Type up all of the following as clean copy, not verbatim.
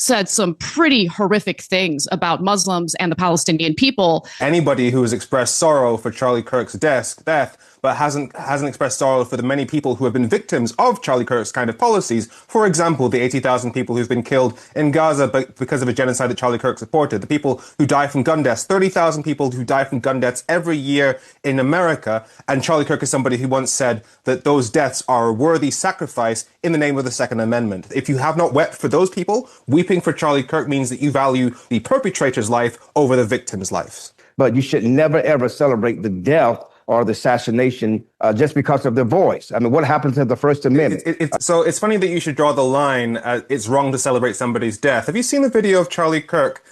said some pretty horrific things about Muslims and the Palestinian people. Anybody who has expressed sorrow for Charlie Kirk's death, but hasn't expressed sorrow for the many people who have been victims of Charlie Kirk's kind of policies. For example, the 80,000 people who've been killed in Gaza because of a genocide that Charlie Kirk supported, the people who die from gun deaths, 30,000 people who die from gun deaths every year in America. And Charlie Kirk is somebody who once said that those deaths are a worthy sacrifice in the name of the Second Amendment. If you have not wept for those people, weeping for Charlie Kirk means that you value the perpetrator's life over the victim's life. But you should never, ever celebrate the death or the assassination just because of their voice. I mean, what happens to the First Amendment? So it's funny that you should draw the line. It's wrong to celebrate somebody's death. Have you seen the video of Charlie Kirk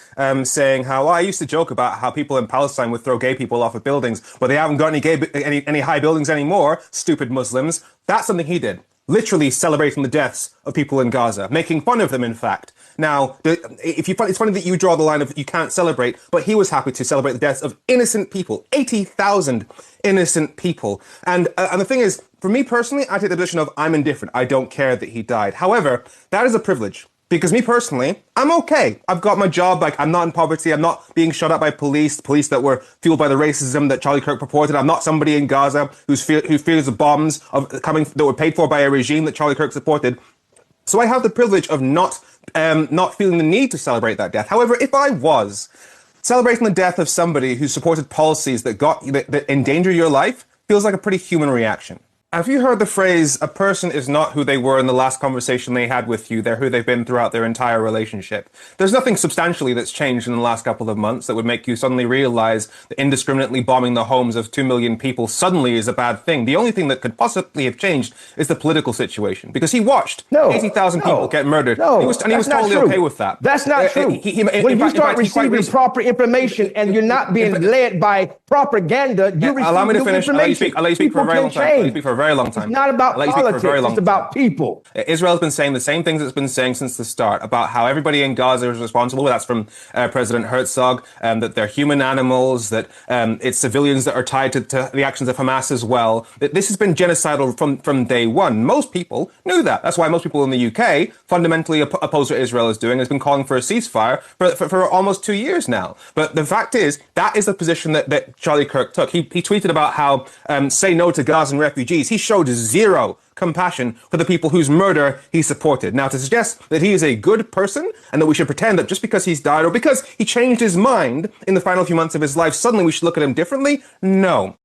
saying how, I used to joke about how people in Palestine would throw gay people off of buildings, but they haven't got any high buildings anymore, stupid Muslims. That's something he did. Literally celebrating the deaths of people in Gaza, making fun of them, in fact. Now, it's funny that you draw the line of you can't celebrate, but he was happy to celebrate the deaths of innocent people, 80,000 innocent people. And the thing is, for me personally, I take the position of I'm indifferent. I don't care that he died. However, that is a privilege. Because me personally, I'm okay. I've got my job. Like, I'm not in poverty. I'm not being shot at by police that were fueled by the racism that Charlie Kirk purported. I'm not somebody in Gaza who fears the bombs that were paid for by a regime that Charlie Kirk supported. So I have the privilege of not feeling the need to celebrate that death. However, if I was celebrating the death of somebody who supported policies that endanger your life, feels like a pretty human reaction. Have you heard the phrase, a person is not who they were in the last conversation they had with you, they're who they've been throughout their entire relationship? There's nothing substantially that's changed in the last couple of months that would make you suddenly realize that indiscriminately bombing the homes of 2 million people suddenly is a bad thing. The only thing that could possibly have changed is the political situation, because he watched 80,000 people get murdered. He was totally okay with that. That's not true. When you start receiving proper information and you're not being led by propaganda, you receive allow me to finish. Information. I'll let you speak for a very long time. Very long time. It's not about politics, it's about people. Israel's been saying the same things it's been saying since the start about how everybody in Gaza is responsible. That's from President Herzog, that they're human animals, that it's civilians that are tied to the actions of Hamas as well. This has been genocidal from day one. Most people knew that. That's why most people in the UK fundamentally oppose what Israel is doing, has been calling for a ceasefire for almost 2 years now. But the fact is, that is the position that Charlie Kirk took. He tweeted about how say no to Gazan refugees. He showed zero compassion for the people whose murder he supported. Now, to suggest that he is a good person and that we should pretend that just because he's died or because he changed his mind in the final few months of his life, suddenly we should look at him differently, no.